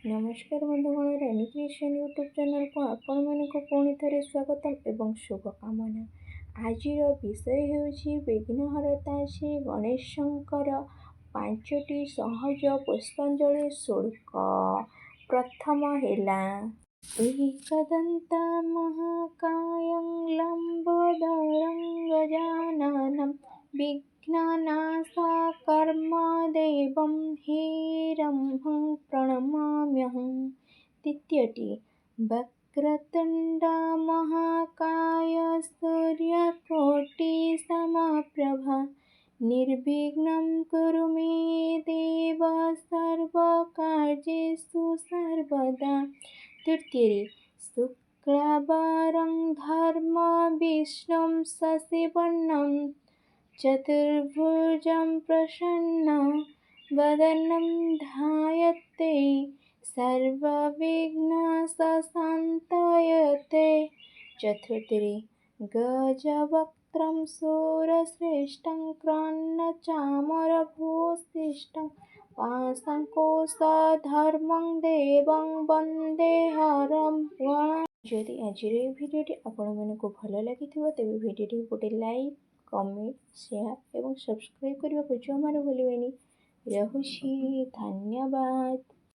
नमस्कार बंधुगण रेनी creation YouTube channel को आपण मानक पुणी थे स्वागतम एवं शुभकामना। आज विषय होउछि विघ्नहरता श्री गणेशंकर पांचटी सहज पुष्पांजलि शुल्क। प्रथम हेला एकदंता महाकायं लंबोदरं गजाननं विघ्ननाशकर्मदेवं हीरम्भं प्रणमाम्यहं। द्वितीयटी वक्रतुण्ड महाकाय सूर्यकोटिसमप्रभा निर्विघ्नं कुरु मे देव सर्वकार्येषु सर्वदा। तृतीय शुक्लांबरं धर्मविष्णुं शशिवर्णं चतुर्भुजं प्रसन्नं वदनं ध्यायते सर्वविघ्नोपशान्तये। चतुर्थी गजवक्त्रं शूरश्रेष्ठं क्रन्नचामरभूषिष्ठं पाशंकुशधर्मं देवं वन्देहरं गणं। जदि आज भिडियोटी आपण मानक भल लगी तेज भिडियोटी गोटे लाइक कमेंट शेयर और सब्सक्राइब करने को जमार भूलें। रहुछि धन्यवाद।